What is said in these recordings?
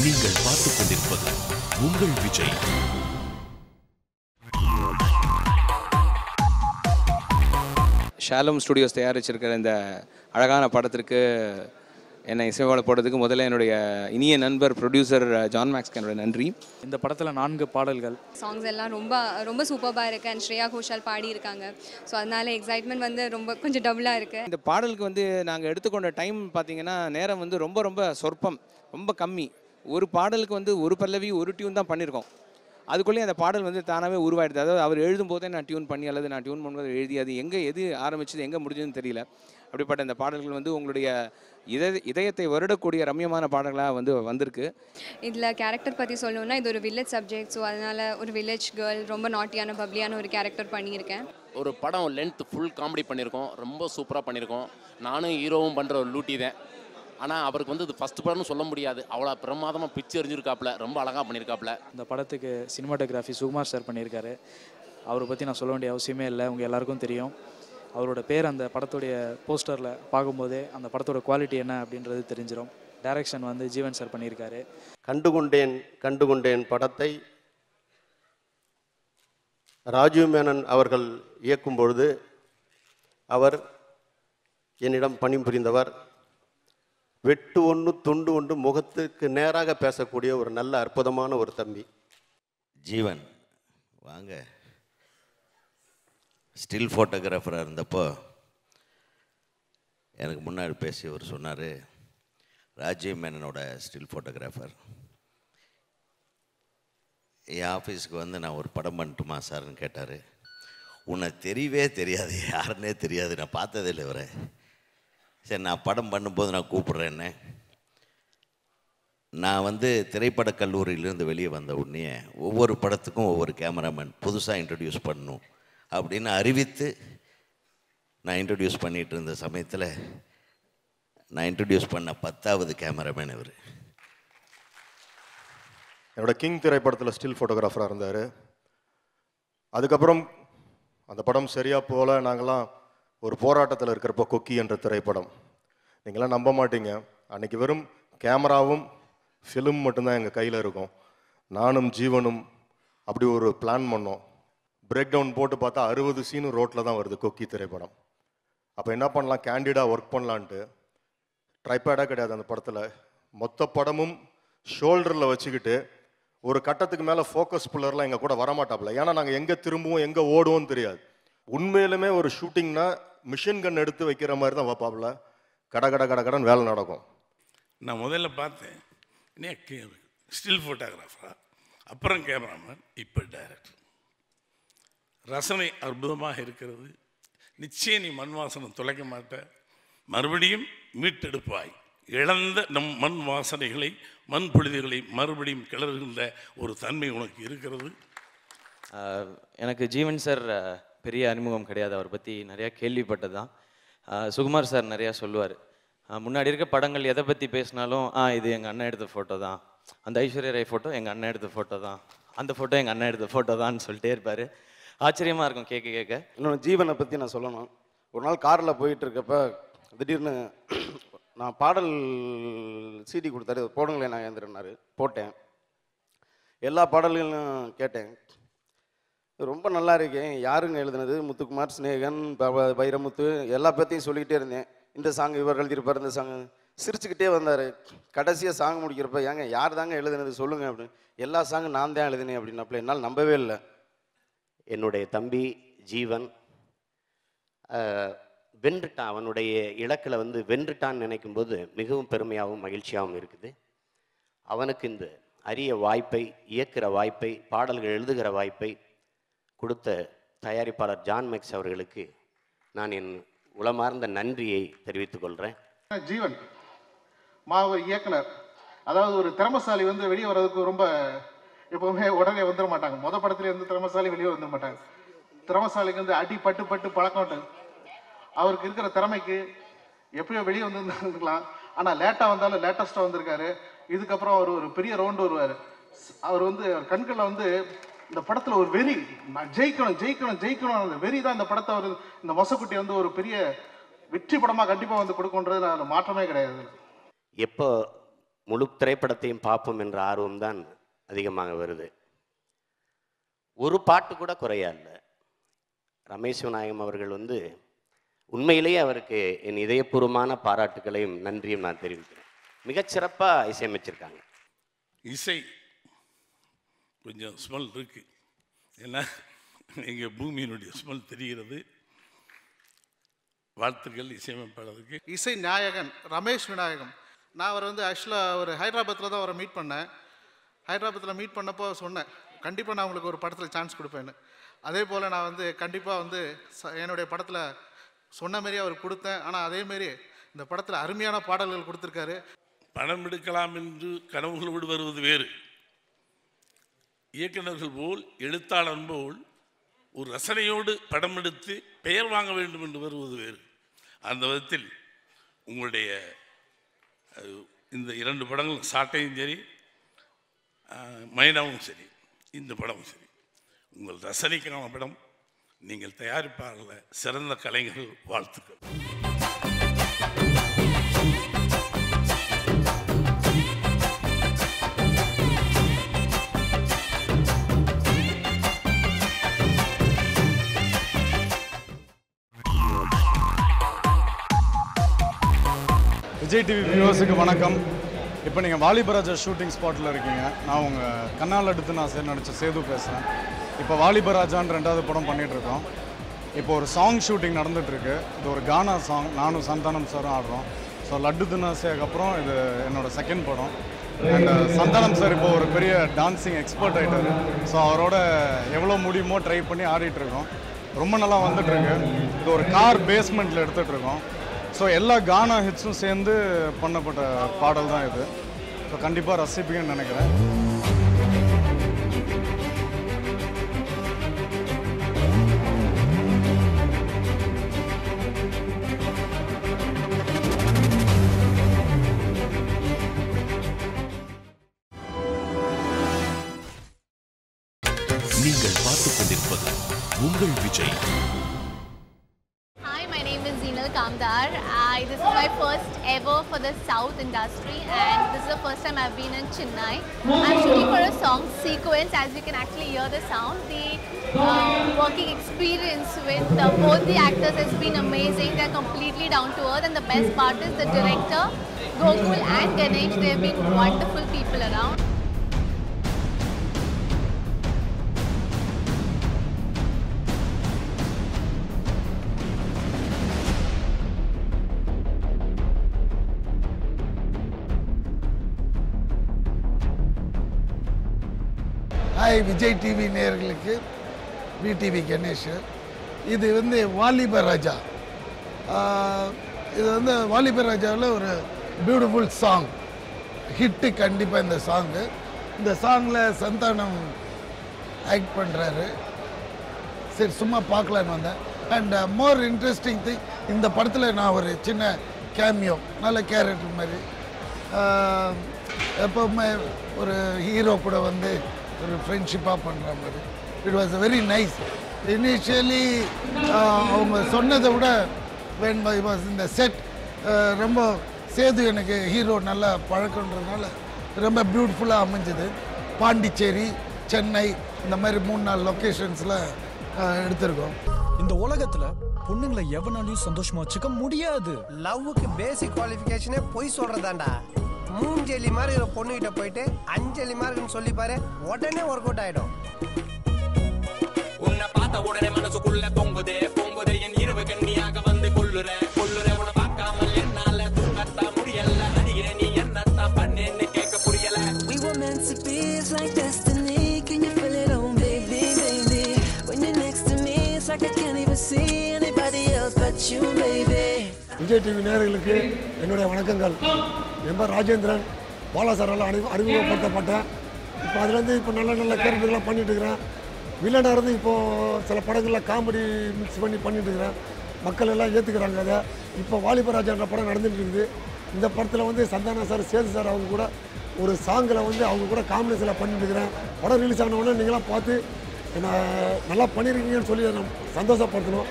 நீங்கள் பார்த்துக் கொண்டிருப்பது உங்கள் விஜய். ஷாலும் ஸ்டுடியோஸ் தயாரிச்சிருக்கிற இந்த அழகான படத்திற்கு என்னை இசைவாள போடுறதுக்கு முதல்ல என்னுடைய இனிய நண்பர் ப்ரொடியூசர் ஜான் மேக்ஸ்க்கு என்னுடைய நன்றி. இந்த படத்தில் 4 பாடல்கள் சாங்ஸ் எல்லாம் ரொம்ப சூப்பராக இருக்குது அண்ட் ஸ்ரேயா கோஷால் பாடியிருக்காங்க. ஸோ அதனால எக்ஸைட்மெண்ட் வந்து கொஞ்சம் டபுளாக இருக்குது. இந்த பாடலுக்கு நாங்கள் எடுத்துக்கொண்ட டைம் பார்த்தீங்கன்னா நேரம் ரொம்ப சொற்பம், ரொம்ப கம்மி. ஒரு பாடலுக்கு ஒரு பல்லவி ஒரு டியூன் தான் பண்ணியிருக்கோம். அதுக்குள்ளேயே அந்த பாடல் தானாகவே உருவாயிடுது. அதாவது அவர் எழுதும் போதே நான் டியூன் பண்ணி அல்லது நான் டியூன் பண்ணும்போது எழுதி அது எது ஆரம்பிச்சது எங்கே முடிஞ்சதுன்னு தெரியல. அப்படிப்பட்ட இந்த பாடல்கள் உங்களுடைய இதயத்தை வருடக்கூடிய ரம்யமான பாடல்களாக வந்திருக்கு. இதில் கேரக்டர் பற்றி சொல்லணும்னா இது ஒரு வில்லேஜ் சப்ஜெக்ட். ஸோ அதனால் ஒரு வில்லேஜ் கேர்ள் ரொம்ப நாட்டியான பப்ளியான ஒரு கேரக்டர் பண்ணியிருக்கேன். ஒரு படம் லென்த் ஃபுல் காமெடி பண்ணியிருக்கோம், ரொம்ப சூப்பராக பண்ணியிருக்கோம். நானும் ஹீரோவும் பண்ணுற ஒரு லூட்டி தான். ஆனால் அவருக்கு இது ஃபஸ்ட் படம்னு சொல்ல முடியாது, அவ்வளோ பிரமாதமாக பிச்சு எறிஞ்சிருக்காப்புல, ரொம்ப அழகாக பண்ணியிருக்காப்புல. இந்த படத்துக்கு சினிமாட்டோகிராஃபி சுகுமார் சார் பண்ணியிருக்காரு. அவரை பற்றி நான் சொல்ல வேண்டிய அவசியமே இல்லை, உங்கள் எல்லாருக்கும் தெரியும். அவரோட பேர் அந்த படத்துடைய போஸ்டரில் பார்க்கும்போதே அந்த படத்தோட குவாலிட்டி என்ன அப்படின்றது தெரிஞ்சிடும். டைரக்ஷன் ஜீவன் சார் பண்ணியிருக்காரு. கண்டுகொண்டேன் படத்தை ராஜீவ் மேனன் அவர்கள் இயக்கும் பொழுது அவர் என்னிடம் பணிபுரிந்தவர். வெட்டு ஒன்று துண்டு ஒன்று முகத்துக்கு நேராக பேசக்கூடிய ஒரு நல்ல அற்புதமான ஒரு தம்பி. ஜீவன் வாங்க. ஸ்டில் ஃபோட்டோகிராஃபராக இருந்தப்போ எனக்கு முன்னாடி பேசி அவர் சொன்னார், ராஜீவ் மேனனோட ஸ்டில் ஃபோட்டோகிராஃபர் என் ஆஃபீஸுக்கு நான் ஒரு படம் பண்ணட்டுமா சார்னு கேட்டார். உன்னை தெரியவே தெரியாது, யாருன்னே தெரியாது, நான் பார்த்ததே இல்லை இவரை. சரி, நான் படம் பண்ணும்போது நான் கூப்பிட்றேன்னு. நான் திரைப்படக் கல்லூரியிலேருந்து வெளியே வந்த உடனே ஒவ்வொரு படத்துக்கும் ஒவ்வொரு கேமராமேன் புதுசாக இன்ட்ரடியூஸ் பண்ணணும் அப்படின்னு அறிவித்து நான் இன்ட்ரடியூஸ் பண்ணிகிட்டு இருந்த சமயத்தில் நான் இன்ட்ரடியூஸ் பண்ண 10வது கேமராமேன் இவர். என்னோட கிங் திரைப்படத்தில் ஸ்டில் ஃபோட்டோகிராஃபராக இருந்தார். அதுக்கப்புறம் அந்த படம் சரியாக போகல. நாங்களாம் ஒரு போராட்டத்தில் இருக்கிறப்போ கொக்கி என்ற திரைப்படம், நீங்களாம் நம்ப மாட்டீங்க, அன்றைக்கி வெறும் கேமராவும் ஃபிலிம் மட்டும்தான் எங்கள் கையில் இருக்கும். நானும் ஜீவனும் அப்படி ஒரு பிளான் பண்ணோம். பிரேக் டவுன் போட்டு பார்த்தா 60 சீனும் ரோட்டில் தான் வருது கொக்கி திரைப்படம். அப்போ என்ன பண்ணலாம், கேண்டிடாக ஒர்க் பண்ணலான்ட்டு. ட்ரைபேடாக கிடையாது அந்த படத்தில், மொத்த படமும் ஷோல்டரில் வச்சுக்கிட்டு ஒரு கட்டத்துக்கு மேலே ஃபோக்கஸ் புல்லர்லாம் எங்கள் கூட வரமாட்டாப்புல. ஏன்னா நாங்கள் எங்கே திரும்புவோம் எங்கே ஓடுவோம்னு தெரியாது. உண்மையிலுமே ஒரு ஷூட்டிங்னா மிஷின் கன் எடுத்து வைக்கிற மாதிரி தான் வைப்பாப்புல. கடன் வேலை நடக்கும். நான் முதல்ல பார்த்தேன், ஸ்டில் ஃபோட்டோகிராஃபரா, அப்புறம் கேமராமேன், இப்போ டைரக்டர். ரசனை அற்புதமாக இருக்கிறது. நிச்சயம் நீ மண் வாசனை தொலைக்க மாட்ட, மறுபடியும் மீட்டெடுப்பாய். இழந்த நம் மண் வாசனைகளை, மண் புழுதிகளை மறுபடியும் கிளறுகின்ற ஒரு தன்மை உனக்கு இருக்கிறது. எனக்கு ஜீவன் சார் பெரிய அறிமுகம் கிடையாது, அவரை பற்றி நிறையா கேள்விப்பட்டது தான். சுகுமார் சார் நிறையா சொல்லுவார். முன்னாடி இருக்க படங்கள் எதை பற்றி பேசினாலும் இது எங்கள் அண்ணன் எடுத்த ஃபோட்டோ தான், அந்த ஐஸ்வர்யா ராய் ஃபோட்டோ எங்கள் அண்ணன் எடுத்த ஃபோட்டோ தான், அந்த ஃபோட்டோ எங்கள் அண்ணன் எடுத்த ஃபோட்டோ தான்னு சொல்லிட்டே இருப்பார். ஆச்சரியமாக இருக்கும் கேட்க. இன்னொன்று ஜீவனை பற்றி நான் சொல்லணும். ஒரு நாள் காரில் போயிட்டு இருக்கப்ப திடீர்னு நான் பாடல் சிடி கொடுத்தாரு, போடுங்களேன் நான் ஏந்திரனாரு. போட்டேன், எல்லா பாடல்களும் கேட்டேன். ரொம்ப நல்லா இருக்கேன், யாருங்க எழுதுனது, முத்துக்குமார், ஸ்நேகன், வைரமுத்து, எல்லா பற்றியும் சொல்லிக்கிட்டே இருந்தேன். இந்த சாங் இவர் எழுதியிருப்பார், இந்த சாங் சிரிச்சுக்கிட்டே வந்தார். கடைசியாக சாங் முடிக்கிறப்ப, ஏங்க யார் தாங்க எழுதுனது சொல்லுங்கள் அப்படின்னு. எல்லா சாங்கும் நான் தான் எழுதினேன் அப்படின்னாப்புல. என்னால் நம்பவே இல்லை. என்னுடைய தம்பி ஜீவன் வென்றுட்டான், அவனுடைய இலக்கில் வென்றுட்டான்னு நினைக்கும்போது மிகவும் பெருமையாகவும் மகிழ்ச்சியாகவும் இருக்குது. அவனுக்கு இந்த அரிய வாய்ப்பை, இயக்குகிற வாய்ப்பை, பாடல்கள் எழுதுகிற வாய்ப்பை கொடுத்த தயாரிப்பாளர் ஜான் மேக்ஸ் அவர்களுக்கு நான் என் உளமார்ந்த நன்றியை தெரிவித்துக் கொள்கிறேன். ஜீவன் ஒரு இயக்குனர், அதாவது ஒரு திறமசாலி வெளியே வர்றதுக்கு ரொம்ப எப்பவுமே உடனே வந்துட மாட்டாங்க. மொதல் படத்துல இருந்து திறமசாலி வெளியே வந்துட மாட்டாங்க. திறமசாலிக்கு அடி பட்டு பட்டு பழக்கம். அவருக்கு இருக்கிற திறமைக்கு எப்பயோ வெளியே வந்துருக்கலாம், ஆனால் லேட்டாக வந்தாலும் லேட்டஸ்ட்டாக வந்திருக்காரு. இதுக்கப்புறம் அவர் ஒரு பெரிய ரவுண்டு வருவார். அவர் கண்களில் இந்த படத்தில் ஒரு வெறி, நான் ஜெயிக்கணும் ஜெயிக்கணும் ஜெயிக்கணும், அந்த வெறி தான் இந்த படத்தை அவர் இந்த மொசக்குட்டி ஒரு பெரிய வெற்றி படமாக கண்டிப்பாக கொடுக்குன்றது அதில் மாற்றமே கிடையாது. எப்போ முழு திரைப்படத்தையும் பார்ப்போம் என்ற ஆர்வம்தான் அதிகமாக வருது. ஒரு பாட்டு கூட குறையா இல்லை. ரமேஷ் விநாயகம் அவர்கள் வந்து உண்மையிலேயே அவருக்கு என் இதயபூர்வமான பாராட்டுகளையும் நன்றியும் நான் தெரிவிக்கிறேன். மிகச்சிறப்பாக இசையமைச்சிருக்காங்க. இசை கொஞ்சம் ஸ்மெல் இருக்கு, ஏன்னா எங்கள் பூமியினுடைய ஸ்மெல் தெரிகிறது. வாழ்த்துக்கள் இசையமைப்பாளருக்கு. இசை நாயகன் ரமேஷ் விநாயகம். நான் அவர் வந்து ஆக்சுவலாக ஒரு ஹைதராபாத்தில் தான் அவரை மீட் பண்ணேன். ஹைதராபாத்தில் மீட் பண்ணப்போ சொன்னேன், கண்டிப்பாக நான் உங்களுக்கு ஒரு படத்தில் சான்ஸ் கொடுப்பேன்னு. அதே போல் நான் வந்து கண்டிப்பாக வந்து என்னுடைய படத்தில் சொன்ன மாரி அவர் கொடுத்தேன். ஆனால் அதேமாரி இந்த படத்தில் அருமையான பாடல்கள் கொடுத்துருக்காரு. படம் எடுக்கலாம் என்று கனவுகளோடு வருவது வேறு, இயக்குநர்கள் போல் எழுத்தாளர் போல் ஒரு ரசனையோடு படம் எடுத்து பெயர் வாங்க வேண்டும் என்று வருவது வேறு. அந்த விதத்தில் உங்களுடைய இந்த 2 படங்களும் சாட்டையும் சரி, மைனாவும் சரி, இந்த படமும் சரி, உங்கள் ரசனைக்கான படம். நீங்கள் தயாரிப்பாளர் சிறந்த கலைஞர்கள். வாழ்த்துக்கள். விஜய் டிவி வியூவர்ஸுக்கு வணக்கம். இப்போ நீங்கள் வாலிபராஜா ஷூட்டிங் ஸ்பாட்டில் இருக்கீங்க. நான் உங்கள் கண்ணால் எடுத்து நான் நடித்த சேது பேசுகிறேன். இப்போ வாலிபராஜான்னு 2வது படம் பண்ணிகிட்ருக்கோம். இப்போ ஒரு சாங் ஷூட்டிங் நடந்துகிட்ருக்கு. இது ஒரு கானா சாங், நானும் சந்தானம் சாரும் ஆடுறோம். ஸோ லட்டு தினாசேக்கு அப்புறம் இது என்னோடய 2nd படம். அண்ட் சந்தானம் சார் இப்போ ஒரு பெரிய டான்ஸிங் எக்ஸ்பர்ட் ஆகிட்டார். ஸோ அவரோட எவ்வளோ முடியுமோ ட்ரை பண்ணி ஆடிட்டுருக்கோம். ரொம்ப நல்லா வந்துட்டுருக்கு. இது ஒரு கார் பேஸ்மெண்ட்டில் எடுத்துகிட்ருக்கோம். ஸோ எல்லா கானா ஹிட்ஸும் சேர்ந்து பண்ணப்பட்ட பாடல் தான் இது. ஸோ கண்டிப்பாக ரசிப்பீங்கன்னு நினைக்கிறேன். நீங்கள் பார்த்துக் கொண்டிருப்பது உங்கள் Vijay. Kamdar. This is my first ever for the South industry, and this is the first time I've been in Chennai. I'm shooting for a song sequence. As you can actually hear the sound, the working experience with both the actors has been amazing. They're completely down to earth, and the best part is the director, Gokul and Ganesh. They've been wonderful people around. Hi Vijay TV நேயர்களுக்கு, VTV Ganesh. இது வந்து வாலிபராஜா. இது வந்து வாலிபராஜாவில் ஒரு beautiful song, hit கண்டிப்பாக இந்த song. இந்த சாங்கில் சந்தானம் ஆக்ட் பண்ணுறாரு. சரி சும்மா பார்க்கலான்னு வந்தேன். அண்ட் மோர் இன்ட்ரெஸ்டிங் திங், இந்த படத்தில் நான் ஒரு சின்ன கேமியோ, நல்ல கேரக்டர் மாதிரி, எப்போவுமே ஒரு ஹீரோ கூட வந்து ஒரு ஃப்ரெண்ட்ஷிப்பாக பண்ணுற மாதிரி. It was very nice. Initially அவங்க சொன்னதை விட வென் பை வாஸ் இந்த செட் ரொம்ப சேது எனக்கு ஹீரோ நல்லா பழக்கன்றதுனால ரொம்ப பியூட்டிஃபுல்லாக அமைஞ்சது. பாண்டிச்சேரி, சென்னை இந்த மாதிரி 3-4 லொக்கேஷன்ஸில் எடுத்திருக்கோம். இந்த உலகத்தில் பொண்ணுங்களை எவனாலையும் சந்தோஷமா வச்சுக்க முடியாது. லவ்வுக்கு பேசிக் குவாலிஃபிகேஷனே பொய் சொல்றதாண்டா. மூஞ்செலி மாதிரி ஒரு பொண்ணுகிட்ட போயிட்டு அஞ்சலி மாதிரின்னு சொல்லி பாரு, உடனே ஒர்க் அவுட் ஆயிடும். உன்னை பார்த்த உடனே மனசுக்குள்ள பொங்குதே பொங்குதே, என் இரவு கண்ணியாக வந்து கொள்ளுற கொள்ளுற, உன்னை பார்க்காமல் என்னால தூங்கத்தா முடியல, அடியே நீ என்னத்தான் பண்ணேன்னு கேட்க புரியல. We were meant to be, it's like destiny. Can you feel it on baby baby? When you're next to me, it's like I can't even see anybody else but you baby. Vijay TV நேயர்களுக்கு என்னுடைய வணக்கங்கள். என் பேர் ராஜேந்திரன். பாலா சாரால் அறிமுகப்படுத்தப்பட்டேன். இப்போ அதுலேருந்து இப்போ நல்ல நல்ல கேரக்டர்லாம் பண்ணிட்டு இருக்கிறேன். வில்லனாக இருந்து இப்போது சில படங்களில் காமெடி மிக்ஸ் பண்ணி பண்ணிட்டு இருக்கிறேன். மக்கள் எல்லாம் ஏற்றுக்கிறாங்க அதை. இப்போ வாலிபராஜான்ற படம் நடந்துட்டு இருக்குது. இந்த படத்தில் வந்து சந்தானம் சார், சேது சார் அவங்க கூட ஒரு சாங்கில் வந்து அவங்க கூட காம்பினேஷனில் பண்ணிட்டு இருக்கிறேன். படம் ரிலீஸ் ஆன உடனே நீங்களாம் பார்த்து என்ன நல்லா பண்ணியிருக்கீங்கன்னு சொல்லி நான் சந்தோஷப்படுத்தணும்.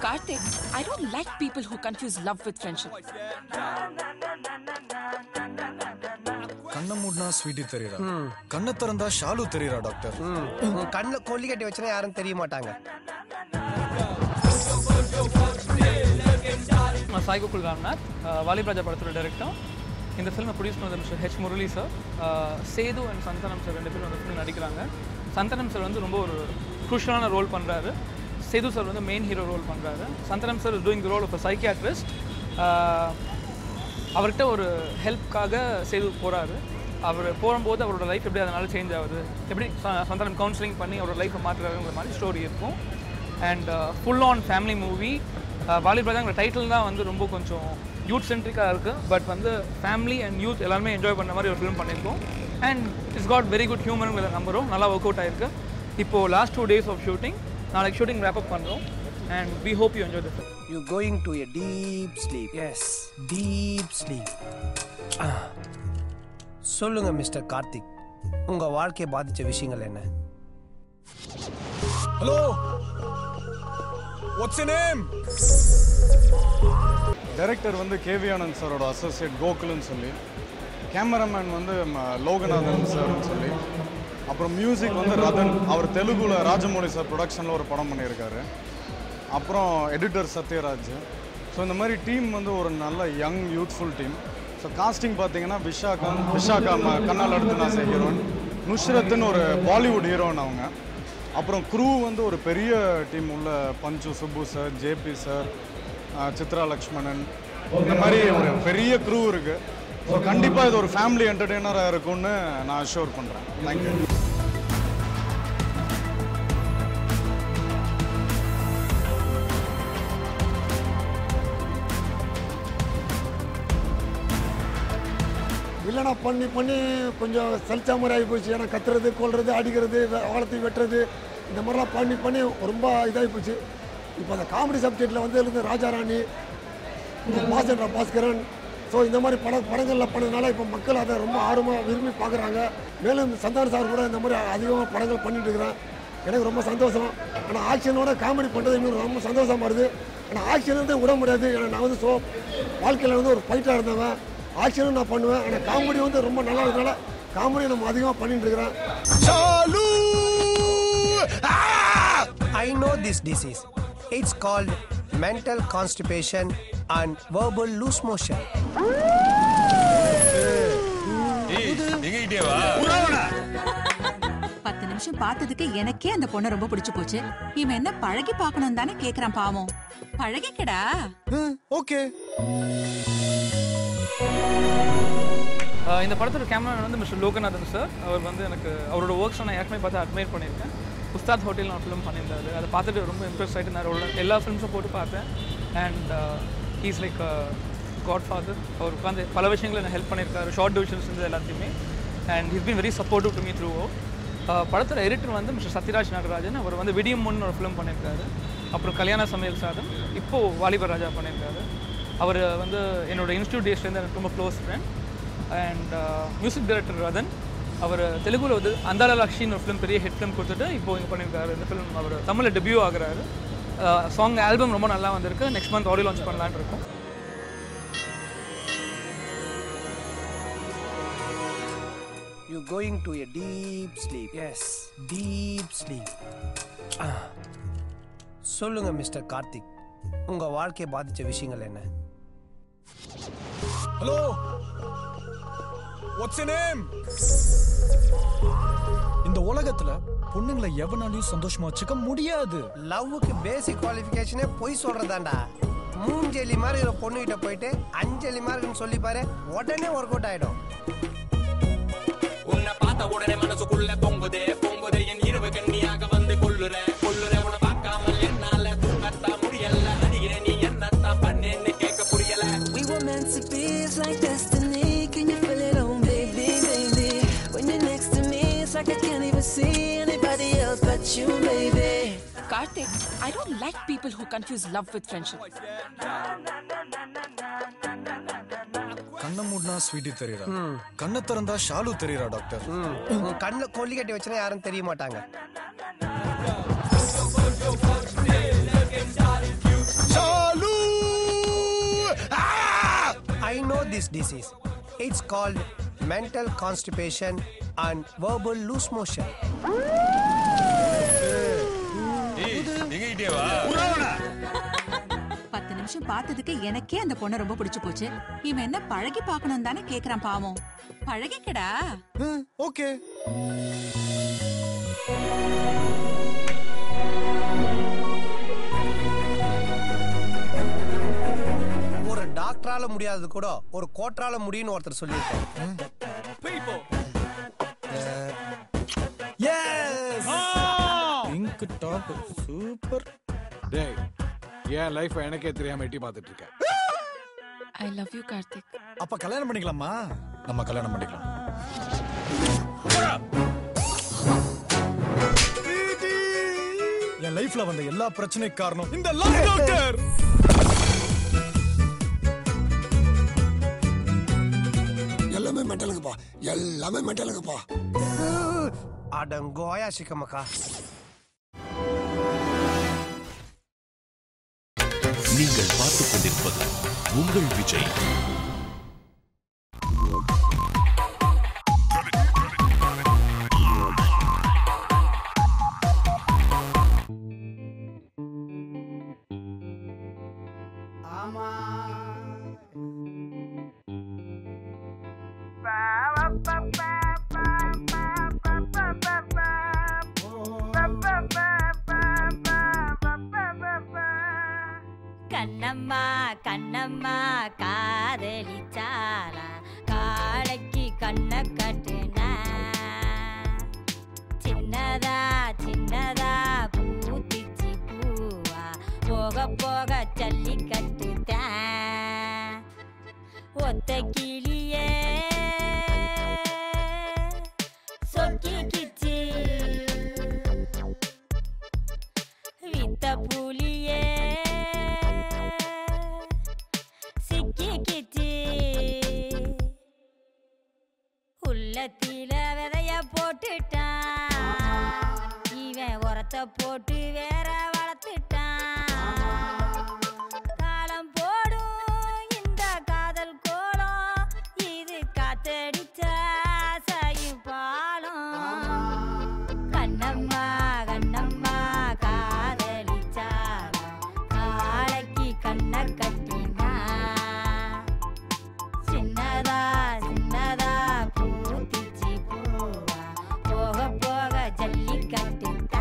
Karthik, I don't like people who confuse love with friendship. கண்ணை மூடினா ஸ்வீட்டி தெரியுறா, கண்ணை திறந்தா ஷாலு தெரியுறா டாக்டர். கண்ணில் கொல்லி கட்டி வச்சுனா யாரும் தெரிய மாட்டாங்க. சாய் கோகுல் ராம்நாத், வாலிபராஜா படத்தோட டைரக்டர். இந்த ஃபில்மை ப்ரொடியூஸ் பண்ணது mister H Murali sir. Sethu and Santhanam sir 2 பேரும் அந்த ஃபிலிம் நடிக்கிறாங்க. சந்தானம் சார் வந்து ரொம்ப ஒரு குரூஷியலான ரோல் பண்ணுறாரு. சேது சார் வந்து மெயின் ஹீரோ ரோல் பண்ணுறாரு. Santhanam sir is doing the role of a psychiatrist. அவர்கிட்ட ஒரு ஹெல்ப்காக சேது போகிறாரு. அவர் போகும்போது அவரோட லைஃப் எப்படி அதனால் சேஞ்ச் ஆகுது, எப்படி சந்தானம் கவுன்சிலிங் பண்ணி அவரோட லைஃப்பை மாற்றுறாருங்கிற மாதிரி ஸ்டோரி இருக்கும். And full on family movie. வாலிபராஜாங்கிற டைட்டில் தான் வந்து ரொம்ப கொஞ்சம் யூத் சென்ட்ரிக்காக இருக்குது. பட் வந்து ஃபேமிலி அண்ட் யூத் எல்லாருமே என்ஜாய் பண்ண மாதிரி ஒரு ஃபிலிம் பண்ணியிருக்கோம். And it's got very good ஹியூமருங்கிற நம்பரும் நல்லா ஒர்க் அவுட் ஆகிருக்கு. இப்போது லாஸ்ட் 2 days ஆஃப் ஷூட்டிங், நாளைக்கு ஷூட்டிங் ரேப் அப் பண்ணுறோம். And we hope you enjoy the film. You're going to a deep sleep. Yes, deep sleep. சொல்லுங்க mister Karthik, உங்க வாழ்க்கையை பாதிச்ச விஷயங்கள் என்ன? Hello, what's your name? Director வந்து கேவி ஆனந்த் சாரோட அசோசியேட் கோகுல்னு சொல்லி, கேமராமேன் வந்து லோகநாதன் சார்னு சொல்லி, அப்புறம் மியூசிக் வந்து ரதன். அவர் தெலுங்குல ராஜமௌலி சார் ப்ரொடக்ஷனில் ஒரு படம் பண்ணியிருக்காரு. அப்புறம் எடிட்டர் சத்யராஜ். ஸோ இந்த மாதிரி டீம் வந்து ஒரு நல்ல young youthful team. So casting பார்த்தீங்கன்னா விஷாகா கண்ணால் அடுத்து நான் ஹீரோயின், நுஷ்ரத்துன்னு ஒரு பாலிவுட் ஹீரோயின் அவங்க. அப்புறம் க்ரூ வந்து ஒரு பெரிய டீம் உள்ள Panju, Subbu sir, JP sir, Chitra Lakshmanan, இந்த மாதிரி ஒரு பெரிய க்ரூ இருக்குது. ஸோ கண்டிப்பாக இது ஒரு ஃபேமிலி என்டர்டெய்னராக இருக்கும்னு நான் அஷ்யூர் பண்ணுறேன். தேங்க்யூ. இல்லைனா பண்ணி பண்ணி கொஞ்சம் சலிச்சா மாதிரி ஆகி போச்சு. ஏன்னா கத்துறது, கொள்வது, அடிக்கிறது, வாழத்தை வெட்டுறது, இந்த மாதிரிலாம் பண்ணி பண்ணி ரொம்ப இதாகி போச்சு. இப்போ அந்த காமெடி சப்ஜெக்டில் வந்து இருந்து ராஜாராணி, பாசன்ற பாஸ்கரன், ஸோ இந்த மாதிரி படங்களில் பண்ணதுனால இப்போ மக்கள் அதை ரொம்ப ஆர்வமாக விரும்பி பார்க்குறாங்க. மேலும் சந்தான சார் கூட இந்த மாதிரி அதிகமாக படங்கள் பண்ணிட்டு இருக்கிறேன். எனக்கு ரொம்ப சந்தோஷம். ஆனால் ஆக்ஷனோட காமெடி பண்ணுறது இன்னும் ரொம்ப சந்தோஷமாக இருக்குது. ஆனால் ஆக்ஷன் வந்து விட முடியாது. ஏன்னா நான் வந்து வாழ்க்கையில் வந்து ஒரு ஃபைட்டாக இருந்தவன். ஆக்ஷனும் நான் பண்ணுவேன். ஆனால் காமெடி வந்து ரொம்ப நல்லா இருக்கிறனால காமெடி நம்ம அதிகமாக பண்ணிட்டு இருக்கிறேன். I know this disease. It's called mental constipation and verbal loose motion. பத்து நிமிஷம் பார்த்ததுக்கு எனக்கே அந்த பொண்ணை ரொம்ப பிடிச்சு போச்சு. இவன் என்ன பழகி பார்க்கணும் தானே கேக்குறான். பாவம், பழகிக்கடா. ஓகே. இந்த படத்தோட கேமராமேன் வந்து மிஸ்டர் லோகநாதன் சார். அவர் வந்து எனக்கு அவரோட ஒர்க்ஸ் நான் ஏற்கனவே பார்த்து அட்மையர் பண்ணியிருக்கேன். உஸ்தாத் ஹோட்டல் நான் ஃபிலிம் பண்ணியிருந்தாரு. அதை பார்த்துட்டு ரொம்ப இம்ப்ரெஸ் ஆகிட்டு நான் எல்லா ஃபிலிம்ஸும் போட்டு பார்த்தேன். And he's like godfather. அவர் உட்காந்து பல விஷயங்களை நான் ஹெல்ப் பண்ணியிருக்காரு, ஷார்ட் டிவிஷன்ஸ் இருந்தது எல்லாத்தையுமே. And he's been very supportive to me through. படத்தோட எடிட்டர் வந்து மிஸ்டர் சத்யராஜ் நாகராஜன். அவர் வந்து விடியம் முன்னு ஒரு ஃபிலிம் பண்ணியிருக்காரு. அப்புறம் கல்யாண சமையல் சாதம், இப்போது வாலிபராஜா பண்ணியிருக்காரு. அவர் வந்து என்னோடய இன்ஸ்டியூட் டேஸ்லேருந்து எனக்கு ரொம்ப close friend. And music director Rathan. அவர் தெலுங்குல வந்து அந்தாலலாக்ஷின்னு ஒரு ஃபிலிம் பெரிய ஹிட் ஃபிலிம் கொடுத்துட்டு இப்போ இங்கே பண்ணியிருக்காரு. இந்த ஃபிலிம் அவர் தமிழில் டெபியூ ஆகுறாரு. சாங் ஆல்பம் ரொம்ப நல்லா வந்திருக்கு. நெக்ஸ்ட் மந்த் ஆடியோ லான்ச் பண்ணலான்னு இருக்கோம். You're going to a deep sleep. Yes, deep sleep. சொல்லுங்க மிஸ்டர் கார்த்திக், உங்க வாழ்க்கையை பாதிச்ச விஷயங்கள் என்ன? Hello, what's your name? இந்த உலகத்துல பொண்ணுங்களை எவனாலையும் சந்தோஷமா வச்சுக்க முடியாது. லவ்வுக்கு பேசிக் குவாலிஃபிகேஷனே பொய் சொல்றதாண்டா. மூஞ்செலி மாதிரி ஒரு பொண்ணுகிட்ட போயிட்டு அஞ்சலி மார்க்குன்னு சொல்லி பாரு, உடனே ஒர்க் அவுட் ஆயிடும். உன்னை பார்த்த உடனே மனசுக்குள்ள பொங்குதே பொங்குதே என் இரவு கண்ணியாக வந்து கொள்ளுற கொள்ளுற உன்னை பார்க்காமல் என்னால தூங்கத்தான் முடியல. அடிக்கிற நீ என்னத்தான் பண்ணேன்னு கேட்க புரியல. We were meant to be, it's like destiny. Can you feel it on baby, baby? When you're next to me, it's like I can't even see anybody else but you, baby. Karthik, I don't like people who confuse love with friendship. கண்ணை மூடினா sweetie தெரியுறா, கண்ணை திறந்தா Shalu தெரியுறா doctor. கண்ணில் கொல்லி கட்டி வச்சுனா யாரும் தெரிய மாட்டாங்க. I know this disease. It's called mental constipation and verbal loose motion. பத்து நிமிஷம் பார்த்ததுக்கு எனக்கே அந்த பொண்ணை ரொம்ப பிடிச்சு போச்சு. இவன் என்ன பழகி பார்க்கணும் தானே கேக்குறான் பாவம். பழகிக்கடா. ஓகே. ஒரு டாக்டரால முடியாதது கூட ஒரு கோட்டரால முடியும்னு ஒருத்தர் சொல்லியிருக்காரு. Pink top super. டேய் ஏன் லைஃப் எனக்கே தெரியாம எட்டி பார்த்துட்டு இருக்கேன். I love you Karthik. அப்ப கல்யாணம் பண்ணிக்கலாமா? நம்ம கல்யாணம் பண்ணிக்கலாம். என் லைஃப்ல வந்த எல்லா பிரச்சனைக்கு காரணம் இந்த லவ் டாக்டர். எல்லாமே மெண்டலுக்குப்பா, எல்லாமே மெண்டலுக்குப்பா. அடங்கோயா சிக்கமக்கா. நீங்கள் பார்த்துக் கொண்டிருப்பது உங்கள் விஜய். கண்ணம்மா கண்ணம்மா காதலிச்சாலா காளைக்கு கண்ண கட்டுனா சின்னதா சின்னதா பூத்திச்சி பூவா போக போக சல்லி கட்டுதான் ஒத்த கிளியே சொக்கிக்கிச்சு வித்த புலியே உள்ளத்தில விதைய போட்டுட்டான் இவன் உரத்தை போட்டு வேற வளர்த்துட்டான் காலம் போடும் இந்த காதல் கோலம் இது காத்தடிச்சா சாயும் பாலம் கண்ணம்மா கண்ணம்மா காதலிச்சாலா காளைக்கு கண்ண கட்டினா சின்னதா சின்னதா பூத்திச்சி பூவா போக போக ஜல்லி கட்டுதான்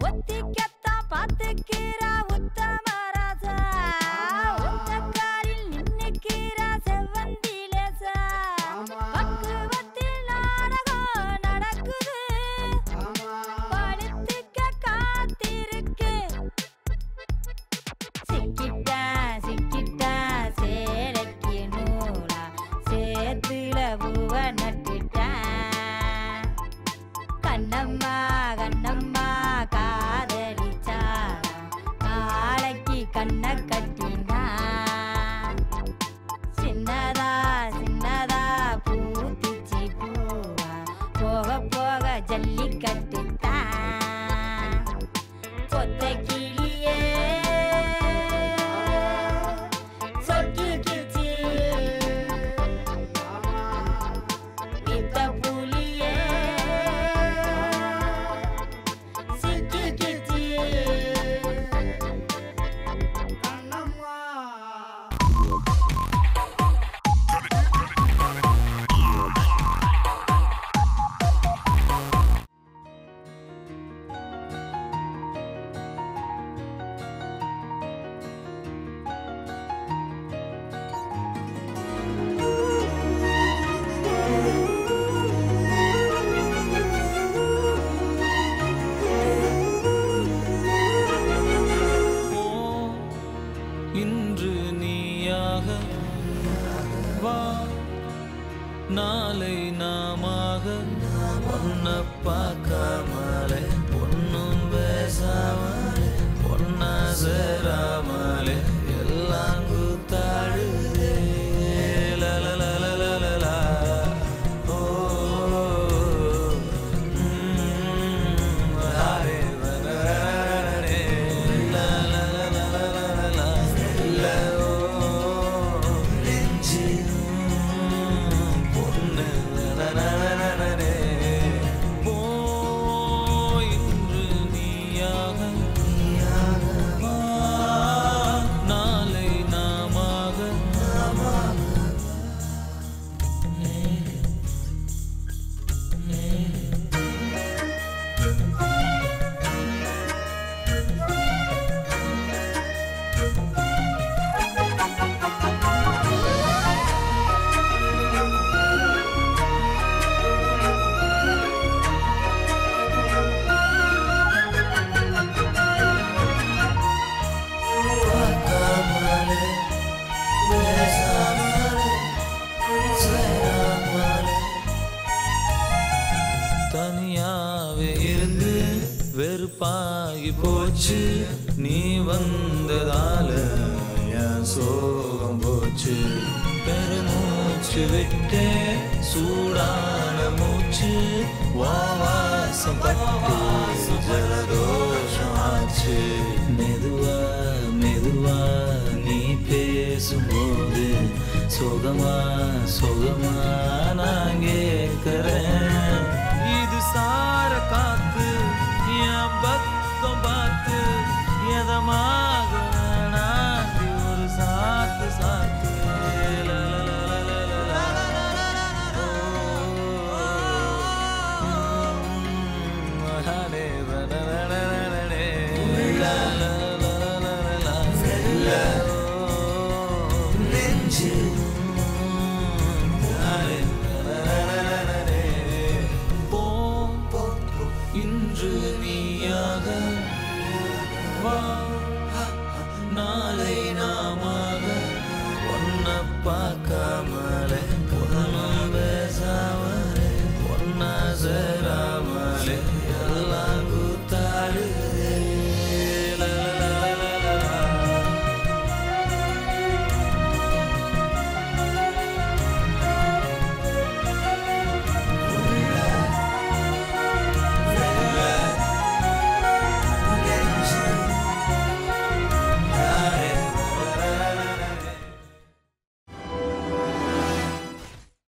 ஒத்திக்கத்தான் பார்த்துக்கிறா உத்தமராசா ஒத்தக்காரில் நின்னுக்கிறா செவ்வந்திலேசா பக்குவத்தில் நாடகம் நடக்குது படுத்துக்க காத்திருக்கு சிக்கிட்டா சிக்கிட்டா சேலைக்கு நூலா சேத்துல பூவ நட்டுட்டா கண்ணம்மா கண்ணம்மா காதலிச்சாலா காளைக்கு கண்ண கட்டினா சின்னதா சின்னதா பூத்திச்சி பூவா போக போக ஜல்லி கட்டுதான் கொத்த கிளியே சொக்கிக்கிச்சு வித்த புலியே சிக்கிக்கிச்சு இன்று நீயாக வா நாளை நாமாக ஒன்ன பார்க்காமலே ஒன்னும் பேசாமலே ஒன்னா சேராமலே எல்லாம் கருப்பாகி போச்சு நீ வந்ததால என் சோகம் போச்சு பெருமூச்சு விட்டே சூடான மூச்சு வாசம் பட்டு ஜலதோஷம் ஆச்சு மெதுவா மெதுவா நீ பேசும்போது சுகமா சுகமா நான் கேட்கிறேன்